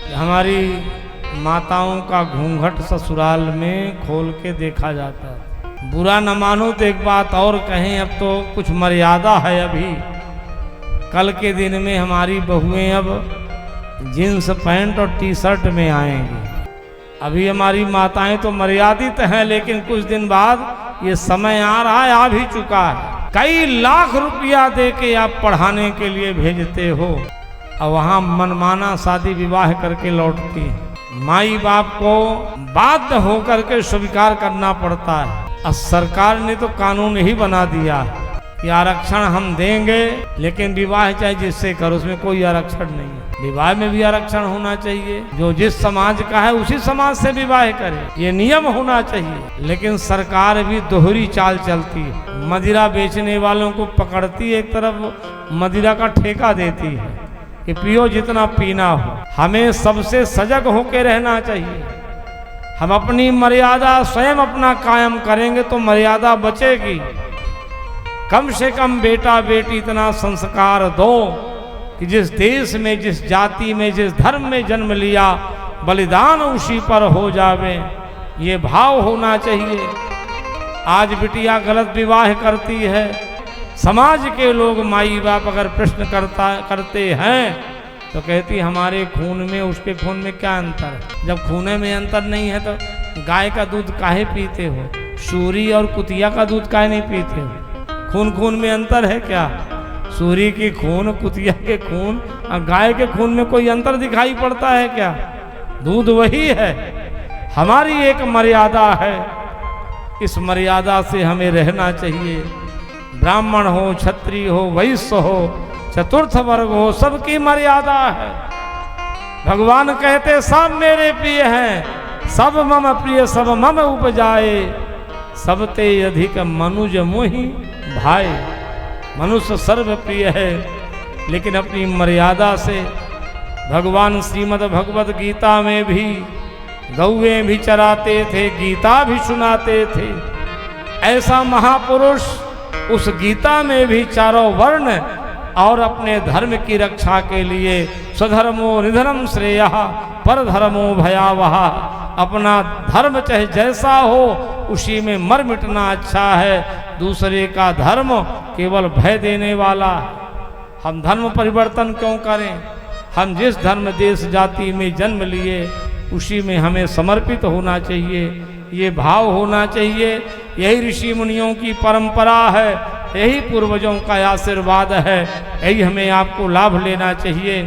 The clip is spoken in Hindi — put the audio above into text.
हमारी माताओं का घूंघट ससुराल में खोल के देखा जाता है। बुरा न मानो तो एक बात और कहें, अब तो कुछ मर्यादा है। अभी कल के दिन में हमारी बहुएं अब जींस पैंट और टी शर्ट में आएंगी। अभी हमारी माताएं तो मर्यादित हैं, लेकिन कुछ दिन बाद ये समय आ रहा है, आ भी चुका है। कई लाख रुपया दे के आप पढ़ाने के लिए भेजते हो और वहाँ मनमाना शादी विवाह करके लौटती है। माई बाप को बाध्य होकर के स्वीकार करना पड़ता है। और सरकार ने तो कानून ही बना दिया कि आरक्षण हम देंगे, लेकिन विवाह चाहे जिससे करो, उसमें कोई आरक्षण नहीं है। विवाह में भी आरक्षण होना चाहिए, जो जिस समाज का है उसी समाज से विवाह करे, ये नियम होना चाहिए। लेकिन सरकार भी दोहरी चाल चलती है। मदिरा बेचने वालों को पकड़ती है, एक तरफ मदिरा का ठेका देती है कि पियो जितना पीना हो। हमें सबसे सजग होकर रहना चाहिए। हम अपनी मर्यादा स्वयं अपना कायम करेंगे तो मर्यादा बचेगी। कम से कम बेटा बेटी इतना संस्कार दो कि जिस देश में, जिस जाति में, जिस धर्म में जन्म लिया, बलिदान उसी पर हो जावे, ये भाव होना चाहिए। आज बिटिया गलत विवाह करती है, समाज के लोग माई बाप अगर प्रश्न करते हैं तो कहती हमारे खून में उसके खून में क्या अंतर है। जब खून में अंतर नहीं है तो गाय का दूध काहे पीते हो, सूरी और कुतिया का दूध काहे नहीं पीते हो। खून खून में अंतर है क्या? सूरी की खून, कुतिया के खून और गाय के खून में कोई अंतर दिखाई पड़ता है क्या? दूध वही है। हमारी एक मर्यादा है, इस मर्यादा से हमें रहना चाहिए। ब्राह्मण हो, क्षत्रिय हो, वैश्य हो, चतुर्थ वर्ग हो, सबकी मर्यादा है। भगवान कहते सब मेरे प्रिय हैं, सब मम प्रिय सब मम उपजाए, सबते अधिक मनुज मोहि भाई। मनुष्य सर्व प्रिय है, लेकिन अपनी मर्यादा से। भगवान श्रीमद् भगवद गीता में भी गौएं भी चराते थे, गीता भी सुनाते थे। ऐसा महापुरुष उस गीता में भी चारों वर्ण और अपने धर्म की रक्षा के लिए स्वधर्मो निधनम श्रेयः परधर्मो भयावह, अपना धर्म चाहे जैसा हो उसी में मर मिटना अच्छा है। दूसरे का धर्म केवल भय देने वाला है। हम धर्म परिवर्तन क्यों करें? हम जिस धर्म देश जाति में जन्म लिए उसी में हमें समर्पित होना चाहिए, ये भाव होना चाहिए। यही ऋषि मुनियों की परंपरा है, यही पूर्वजों का आशीर्वाद है, यही हमें आपको लाभ लेना चाहिए।